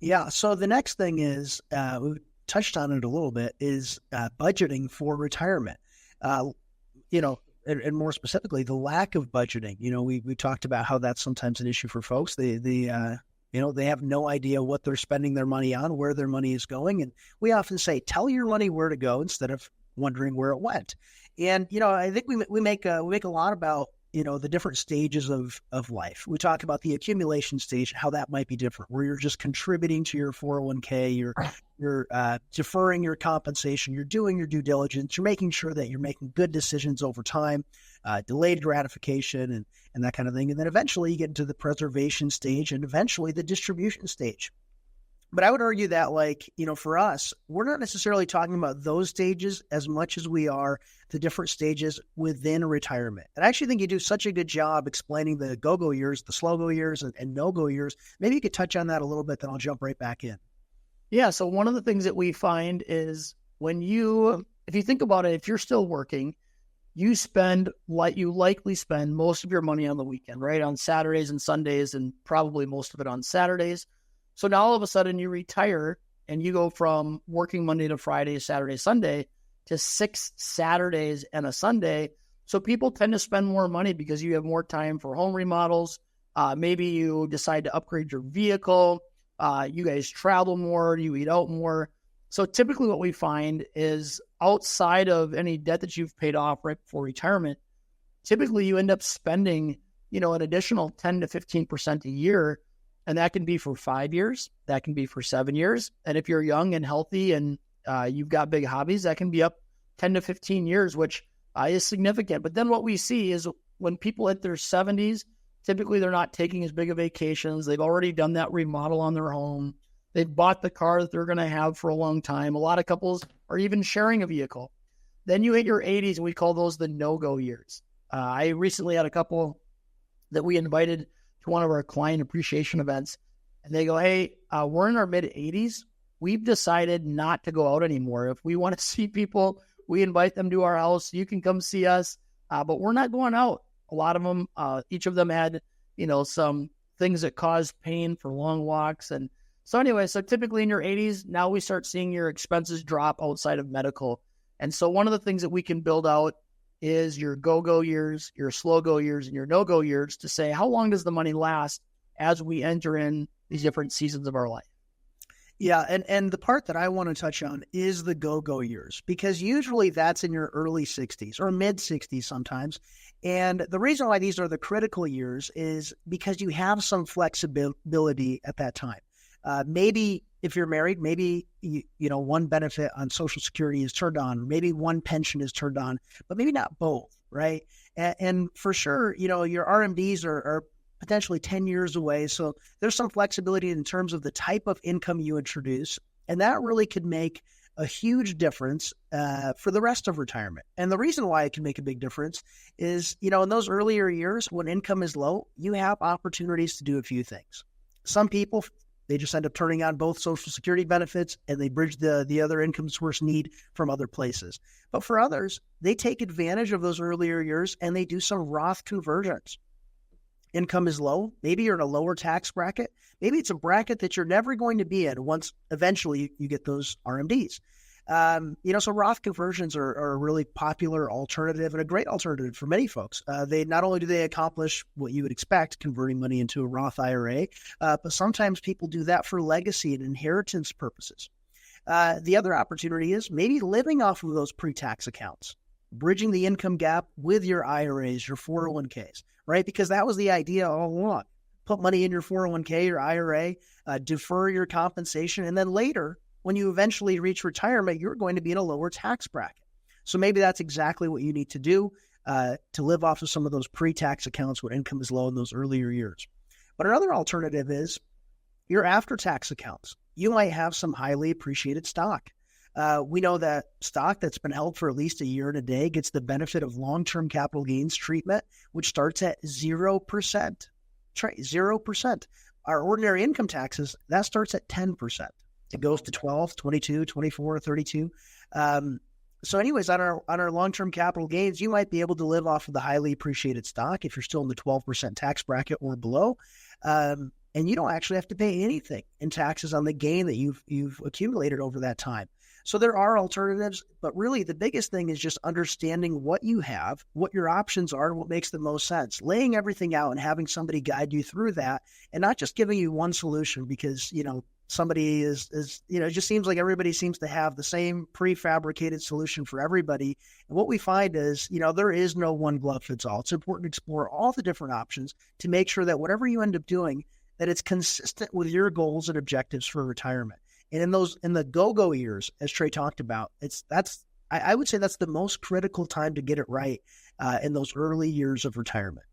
Yeah. So the next thing is, we touched on it a little bit, is budgeting for retirement. Uh, and more specifically, the lack of budgeting. We talked about how that's sometimes an issue for folks. They have no idea what they're spending their money on, where their money is going. And we often say, tell your money where to go instead of wondering where it went. And, I think we make a lot about, the different stages of life. We talk about the accumulation stage, how that might be different, where you're just contributing to your 401k, you're deferring your compensation, you're doing your due diligence, you're making sure that you're making good decisions over time, delayed gratification and that kind of thing. And then eventually you get into the preservation stage and eventually the distribution stage. But I would argue that, for us, we're not necessarily talking about those stages as much as we are the different stages within retirement. And I actually think you do such a good job explaining the go-go years, the slow-go years, and no-go years. Maybe you could touch on that a little bit, then I'll jump right back in. Yeah, so one of the things that we find is if you think about it, if you're still working, you likely spend most of your money on the weekend, right? On Saturdays and Sundays, and probably most of it on Saturdays. So now all of a sudden you retire and you go from working Monday to Friday, Saturday, Sunday to 6 Saturdays and a Sunday. So people tend to spend more money because you have more time for home remodels. Maybe you decide to upgrade your vehicle. You guys travel more, you eat out more. So typically what we find is outside of any debt that you've paid off right before retirement, typically you end up spending, an additional 10 to 15% a year. And that can be for 5 years. That can be for 7 years. And if you're young and healthy and you've got big hobbies, that can be up 10 to 15 years, which is significant. But then what we see is when people hit their 70s, typically they're not taking as big of vacations. They've already done that remodel on their home. They've bought the car that they're going to have for a long time. A lot of couples are even sharing a vehicle. Then you hit your 80s, and we call those the no-go years. I recently had a couple that we invited to one of our client appreciation events, and they go, hey, we're in our mid-80s. We've decided not to go out anymore. If we want to see people, we invite them to our house. You can come see us, but we're not going out. A lot of them, each of them had, some things that caused pain for long walks. And so anyway, so typically in your 80s, now we start seeing your expenses drop outside of medical. And so one of the things that we can build out is your go-go years, your slow-go years, and your no-go years to say, how long does the money last as we enter in these different seasons of our life? Yeah, and the part that I want to touch on is the go-go years, because usually that's in your early 60s or mid-60s sometimes. And the reason why these are the critical years is because you have some flexibility at that time. Maybe if you're married, maybe one benefit on Social Security is turned on, maybe one pension is turned on, but maybe not both, right? And for sure, your RMDs are potentially 10 years away. So there's some flexibility in terms of the type of income you introduce. And that really could make a huge difference for the rest of retirement. And the reason why it can make a big difference is, in those earlier years when income is low, you have opportunities to do a few things. Some people, they just end up turning on both Social Security benefits and they bridge the other income source need from other places. But for others, they take advantage of those earlier years and they do some Roth conversions. Income is low. Maybe you're in a lower tax bracket. Maybe it's a bracket that you're never going to be in once eventually you get those RMDs. So Roth conversions are a really popular alternative and a great alternative for many folks. They not only do they accomplish what you would expect, converting money into a Roth IRA, but sometimes people do that for legacy and inheritance purposes. The other opportunity is maybe living off of those pre-tax accounts, bridging the income gap with your IRAs, your 401ks, right? Because that was the idea all along. Put money in your 401k, your IRA, defer your compensation, and then later, when you eventually reach retirement, you're going to be in a lower tax bracket. So maybe that's exactly what you need to do to live off of some of those pre-tax accounts when income is low in those earlier years. But another alternative is your after-tax accounts. You might have some highly appreciated stock. We know that stock that's been held for at least a year and a day gets the benefit of long-term capital gains treatment, which starts at 0%. 0%. Our ordinary income taxes, that starts at 10%. It goes to 12, 22, 24, 32. So anyways, on our long-term capital gains, you might be able to live off of the highly appreciated stock if you're still in the 12% tax bracket or below. And and you don't actually have to pay anything in taxes on the gain that you've accumulated over that time. So there are alternatives, but really the biggest thing is just understanding what you have, what your options are, and what makes the most sense. Laying everything out and having somebody guide you through that, and not just giving you one solution because, somebody is it just seems like everybody seems to have the same prefabricated solution for everybody. And what we find is, there is no one glove fits all. It's important to explore all the different options to make sure that whatever you end up doing, that it's consistent with your goals and objectives for retirement. And in the go-go years, as Trey talked about, I would say that's the most critical time to get it right in those early years of retirement.